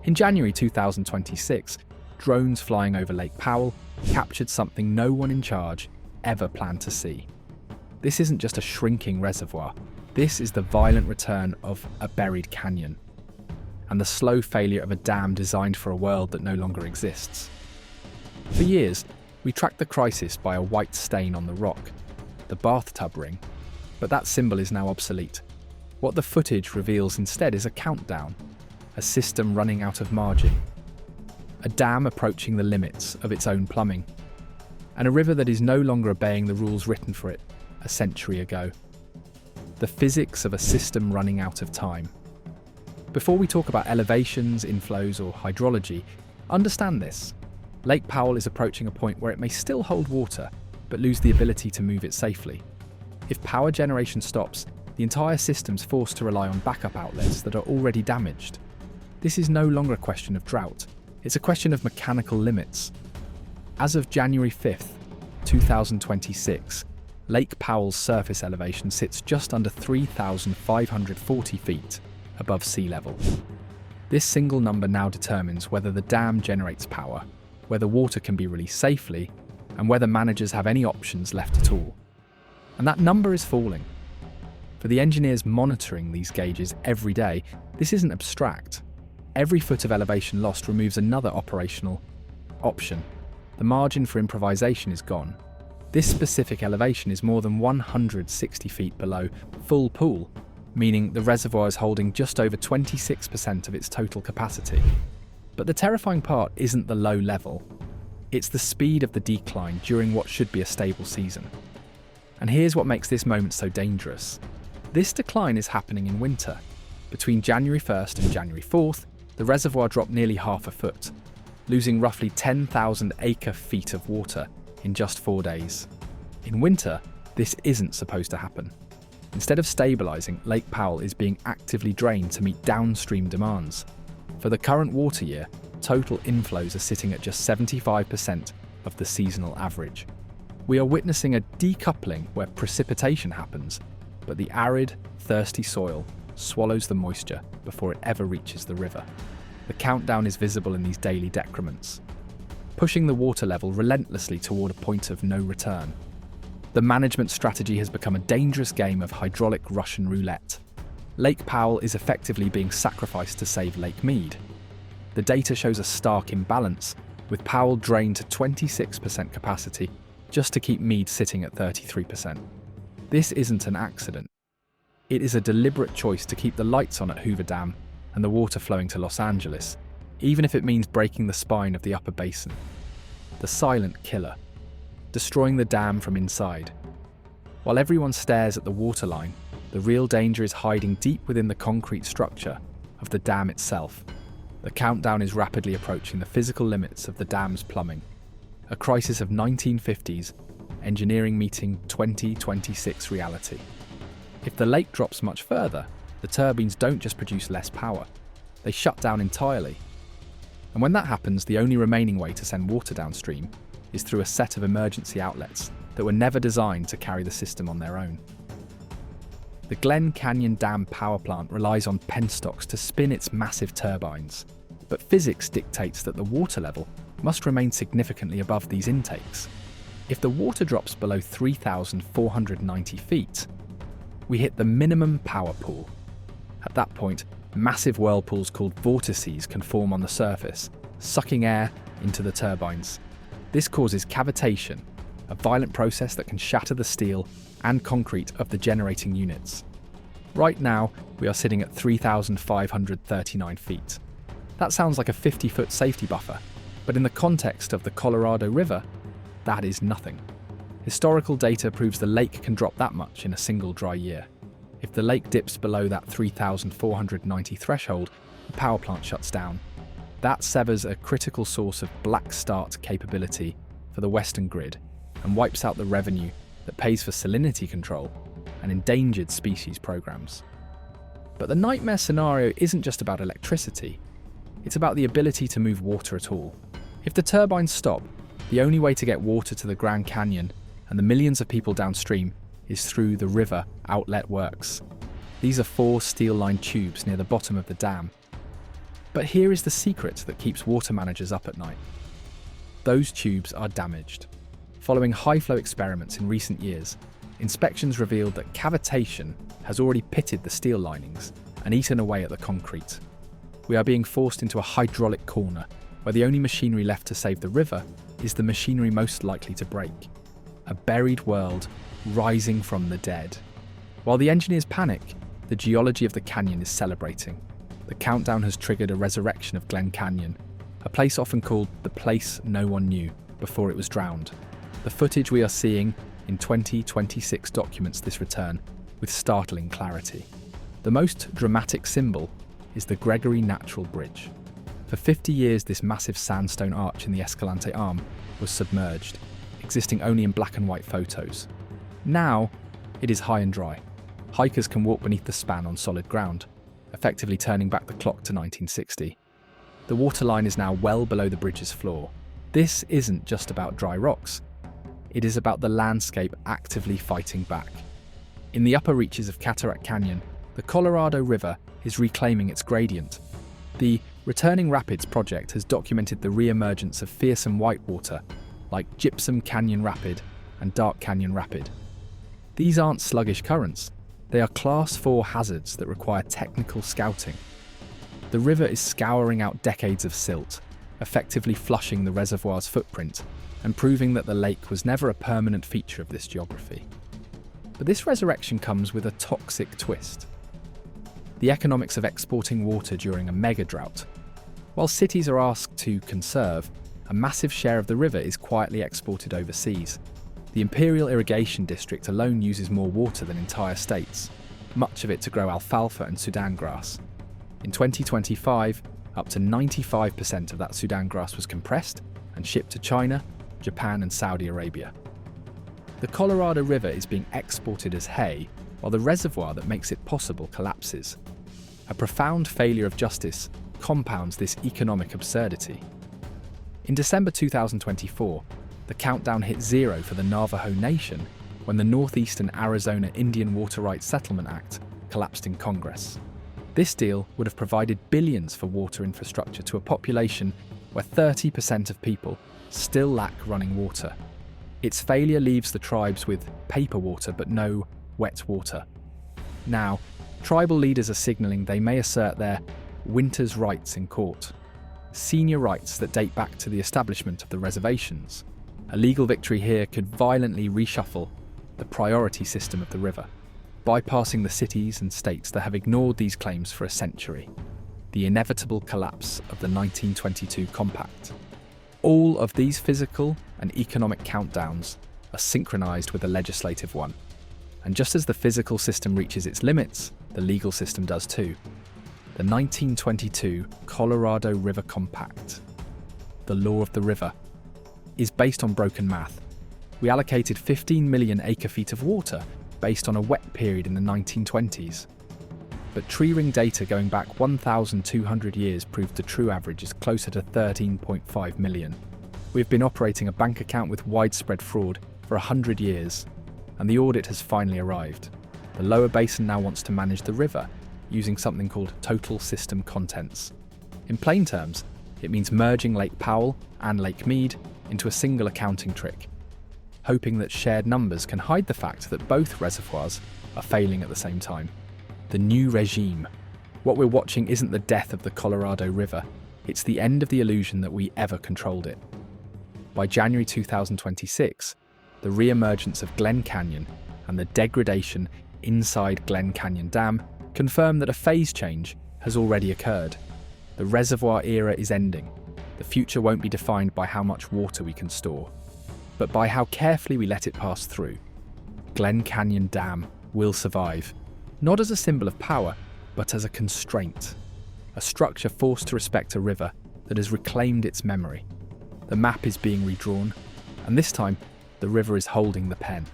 In January 2026, drones flying over Lake Powell captured something no one in charge ever planned to see. This isn't just a shrinking reservoir, this is the violent return of a buried canyon, and the slow failure of a dam designed for a world that no longer exists. For years, we tracked the crisis by a white stain on the rock, the bathtub ring, but that symbol is now obsolete. What the footage reveals instead is a countdown, a system running out of margin, a dam approaching the limits of its own plumbing, and a river that is no longer obeying the rules written for it a century ago. The physics of a system running out of time. Before we talk about elevations, inflows, or hydrology, understand this. Lake Powell is approaching a point where it may still hold water, but lose the ability to move it safely. If power generation stops, the entire system's forced to rely on backup outlets that are already damaged. This is no longer a question of drought, it's a question of mechanical limits. As of January 5th, 2026, Lake Powell's surface elevation sits just under 3,540 feet above sea level. This single number now determines whether the dam generates power, whether water can be released safely, and whether managers have any options left at all. And that number is falling. For the engineers monitoring these gauges every day, this isn't abstract. Every foot of elevation lost removes another operational option. The margin for improvisation is gone. This specific elevation is more than 160 feet below full pool, meaning the reservoir is holding just over 26% of its total capacity. But the terrifying part isn't the low level. It's the speed of the decline during what should be a stable season. And here's what makes this moment so dangerous. This decline is happening in winter. Between January 1st and January 4th, the reservoir dropped nearly half a foot, losing roughly 10,000 acre-feet of water in just 4 days. In winter, this isn't supposed to happen. Instead of stabilising, Lake Powell is being actively drained to meet downstream demands. For the current water year, total inflows are sitting at just 75% of the seasonal average. We are witnessing a decoupling where precipitation happens, but the arid, thirsty soil swallows the moisture before it ever reaches the river. The countdown is visible in these daily decrements, pushing the water level relentlessly toward a point of no return. The management strategy has become a dangerous game of hydraulic Russian roulette. Lake Powell is effectively being sacrificed to save Lake Mead. The data shows a stark imbalance, with Powell drained to 26% capacity just to keep Mead sitting at 33%. This isn't an accident. It is a deliberate choice to keep the lights on at Hoover Dam and the water flowing to Los Angeles, even if it means breaking the spine of the upper basin. The silent killer, destroying the dam from inside. While everyone stares at the waterline, the real danger is hiding deep within the concrete structure of the dam itself. The countdown is rapidly approaching the physical limits of the dam's plumbing. A crisis of 1950s engineering meeting 2026 reality. If the lake drops much further, the turbines don't just produce less power, they shut down entirely. And when that happens, the only remaining way to send water downstream is through a set of emergency outlets that were never designed to carry the system on their own. The Glen Canyon Dam power plant relies on penstocks to spin its massive turbines, but physics dictates that the water level must remain significantly above these intakes. If the water drops below 3,490 feet, we hit the minimum power pool. At that point, massive whirlpools called vortices can form on the surface, sucking air into the turbines. This causes cavitation, a violent process that can shatter the steel and concrete of the generating units. Right now, we are sitting at 3,539 feet. That sounds like a 50-foot safety buffer, but in the context of the Colorado River, that is nothing. Historical data proves the lake can drop that much in a single dry year. If the lake dips below that 3,490 threshold, the power plant shuts down. That severs a critical source of black start capability for the Western grid and wipes out the revenue that pays for salinity control and endangered species programs. But the nightmare scenario isn't just about electricity, it's about the ability to move water at all. If the turbines stop, the only way to get water to the Grand Canyon and the millions of people downstream is through the river outlet works. These are 4 steel-lined tubes near the bottom of the dam. But here is the secret that keeps water managers up at night. Those tubes are damaged. Following high-flow experiments in recent years, inspections revealed that cavitation has already pitted the steel linings and eaten away at the concrete. We are being forced into a hydraulic corner, where the only machinery left to save the river is the machinery most likely to break. A buried world rising from the dead. While the engineers panic, the geology of the canyon is celebrating. The countdown has triggered a resurrection of Glen Canyon, a place often called the place no one knew before it was drowned. The footage we are seeing in 2026 documents this return with startling clarity. The most dramatic symbol is the Gregory Natural Bridge. For 50 years, this massive sandstone arch in the Escalante Arm was submerged, existing only in black and white photos. Now, it is high and dry. Hikers can walk beneath the span on solid ground, effectively turning back the clock to 1960. The waterline is now well below the bridge's floor. This isn't just about dry rocks. It is about the landscape actively fighting back. In the upper reaches of Cataract Canyon, the Colorado River is reclaiming its gradient. The Returning Rapids project has documented the re-emergence of fearsome whitewater like Gypsum Canyon Rapid and Dark Canyon Rapid. These aren't sluggish currents. They are Class 4 hazards that require technical scouting. The river is scouring out decades of silt, effectively flushing the reservoir's footprint and proving that the lake was never a permanent feature of this geography. But this resurrection comes with a toxic twist. The economics of exporting water during a mega drought. While cities are asked to conserve, a massive share of the river is quietly exported overseas. The Imperial Irrigation District alone uses more water than entire states, much of it to grow alfalfa and Sudan grass. In 2025, up to 95% of that Sudan grass was compressed and shipped to China, Japan and Saudi Arabia. The Colorado River is being exported as hay, while the reservoir that makes it possible collapses. A profound failure of justice compounds this economic absurdity. In December 2024, the countdown hit zero for the Navajo Nation when the Northeastern Arizona Indian Water Rights Settlement Act collapsed in Congress. This deal would have provided billions for water infrastructure to a population where 30% of people still lack running water. Its failure leaves the tribes with paper water but no wet water. Now, tribal leaders are signalling they may assert their winter's rights in court, senior rights that date back to the establishment of the reservations. A legal victory here could violently reshuffle the priority system of the river, bypassing the cities and states that have ignored these claims for a century. The inevitable collapse of the 1922 Compact. All of these physical and economic countdowns are synchronized with a legislative one. And just as the physical system reaches its limits, the legal system does too. The 1922 Colorado River Compact, the law of the river, is based on broken math. We allocated 15 million acre-feet of water based on a wet period in the 1920s. But tree ring data going back 1,200 years proved the true average is closer to 13.5 million. We've been operating a bank account with widespread fraud for 100 years, and the audit has finally arrived. The lower basin now wants to manage the river using something called total system contents. In plain terms, it means merging Lake Powell and Lake Mead into a single accounting trick, hoping that shared numbers can hide the fact that both reservoirs are failing at the same time. The new regime. What we're watching isn't the death of the Colorado River, it's the end of the illusion that we ever controlled it. By January 2026, the re-emergence of Glen Canyon and the degradation inside Glen Canyon Dam confirm that a phase change has already occurred. The reservoir era is ending. The future won't be defined by how much water we can store, but by how carefully we let it pass through. Glen Canyon Dam will survive, not as a symbol of power, but as a constraint, a structure forced to respect a river that has reclaimed its memory. The map is being redrawn, and this time, the river is holding the pen.